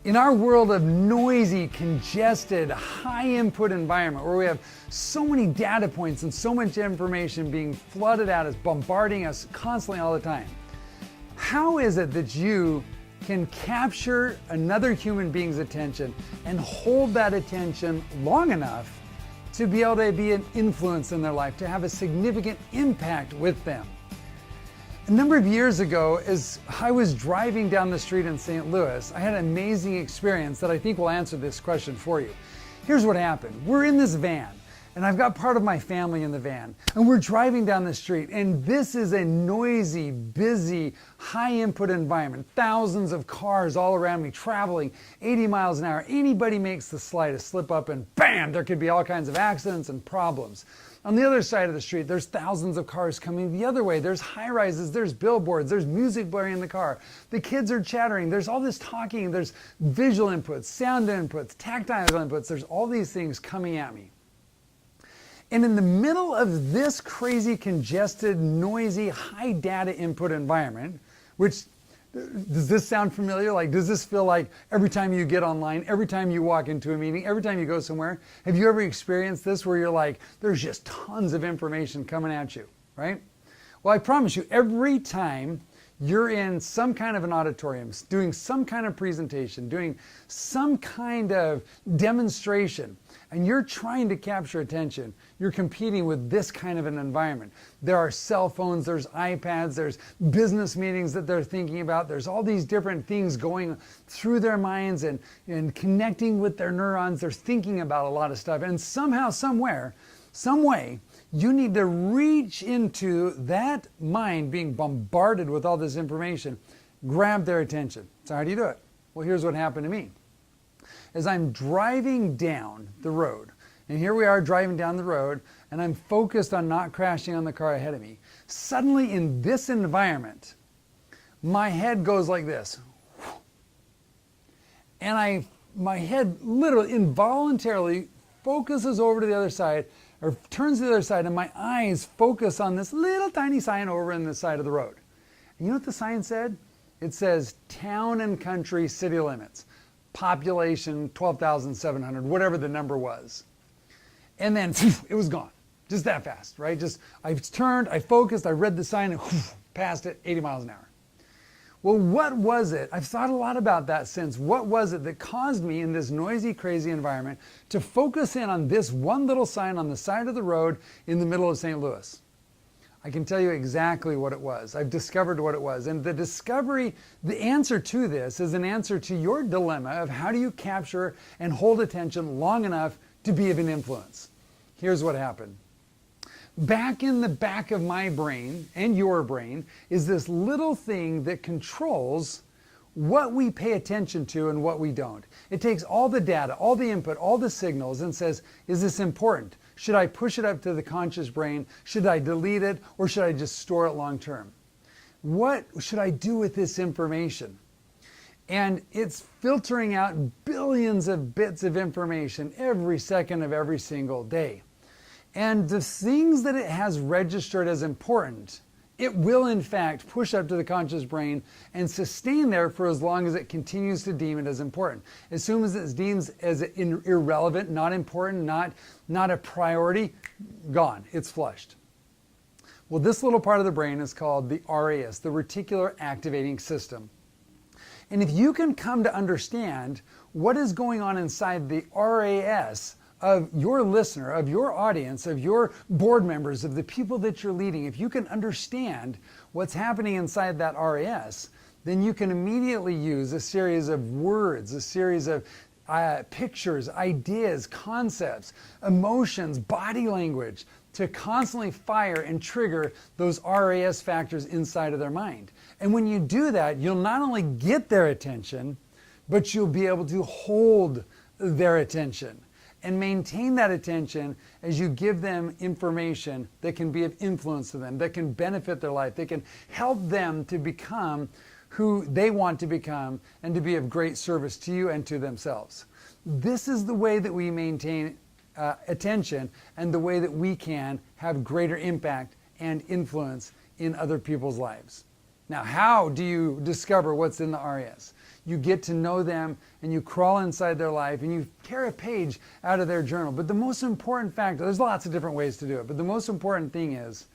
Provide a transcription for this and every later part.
In our world of noisy, congested, high input environment where we have so many data points and so much information being flooded at us, bombarding us constantly all the time, how is it that you can capture another human being's attention and hold that attention long enough to be able to be an influence in their life, to have a significant impact with them? A number of years ago, as I was driving down the street in St. Louis, I had an amazing experience that I think will answer this question for you. Here's what happened. We're in this van, and I've got part of my family in the van, and we're driving down the street, and this is a noisy, busy, high input environment. Thousands of cars all around me traveling 80 miles an hour. Anybody makes the slightest slip up and bam, there could be all kinds of accidents and problems. On the other side of the street, there's thousands of cars coming the other way. There's high rises, there's billboards, there's music blaring in the car. The kids are chattering, there's all this talking, there's visual inputs, sound inputs, tactile inputs, there's all these things coming at me. And in the middle of this crazy, congested, noisy, high data input environment, which, does this sound familiar? Like, does this feel like every time you get online, every time you walk into a meeting, every time you go somewhere? Have you ever experienced this where you're like, there's just tons of information coming at you, right? Well, I promise you, every time you're in some kind of an auditorium, doing some kind of presentation, doing some kind of demonstration, and you're trying to capture attention, you're competing with this kind of an environment. There are cell phones, there's iPads, there's business meetings that they're thinking about, there's all these different things going through their minds and connecting with their neurons. They're thinking about a lot of stuff, and somehow, somewhere, some way, you need to reach into that mind being bombarded with all this information, grab their attention. So how do you do it? Well, here's what happened to me. As I'm driving down the road, and here we are driving down the road, and I'm focused on not crashing on the car ahead of me, suddenly in this environment, my head goes like this. And my head literally involuntarily focuses over to the other side, or turns to the other side, and my eyes focus on this little tiny sign over on the side of the road. And you know what the sign said? It says town and country city limits. Population 12,700, whatever the number was. And then it was gone. Just that fast, right? Just, I turned, I focused, I read the sign, and passed it 80 miles an hour. Well, what was it? I've thought a lot about that since. What was it that caused me in this noisy, crazy environment to focus in on this one little sign on the side of the road in the middle of St. Louis? I can tell you exactly what it was. I've discovered what it was. And the discovery, the answer to this is an answer to your dilemma of how do you capture and hold attention long enough to be of an influence. Here's what happened. Back in the back of my brain and your brain is this little thing that controls what we pay attention to and what we don't. It takes all the data, all the input, all the signals and says, is this important? Should I push it up to the conscious brain? Should I delete it? Or should I just store it long term? What should I do with this information? And it's filtering out billions of bits of information every second of every single day. And the things that it has registered as important, it will in fact push up to the conscious brain and sustain there for as long as it continues to deem it as important. As soon as it's deemed as irrelevant, not important, not a priority, gone, it's flushed. Well, this little part of the brain is called the RAS, the Reticular Activating System. And if you can come to understand what is going on inside the RAS of your listener, of your audience, of your board members, of the people that you're leading, if you can understand what's happening inside that RAS, then you can immediately use a series of words, a series of pictures, ideas, concepts, emotions, body language to constantly fire and trigger those RAS factors inside of their mind. And when you do that, you'll not only get their attention, but you'll be able to hold their attention and maintain that attention as you give them information that can be of influence to them, that can benefit their life, that can help them to become who they want to become and to be of great service to you and to themselves. This is the way that we maintain attention and the way that we can have greater impact and influence in other people's lives. Now, how do you discover what's in the RAS? you get to know them and you crawl inside their life and you tear a page out of their journal. But the most important factor, there's lots of different ways to do it, but the most important thing is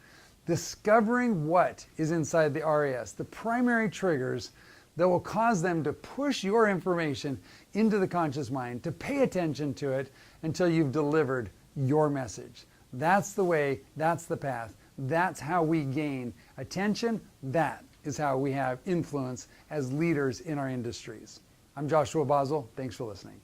discovering what is inside the RAS, the primary triggers that will cause them to push your information into the conscious mind, to pay attention to it until you've delivered your message. That's the way, that's the path, that's how we gain attention, that is how we have influence as leaders in our industries. I'm Joshua Boswell, thanks for listening.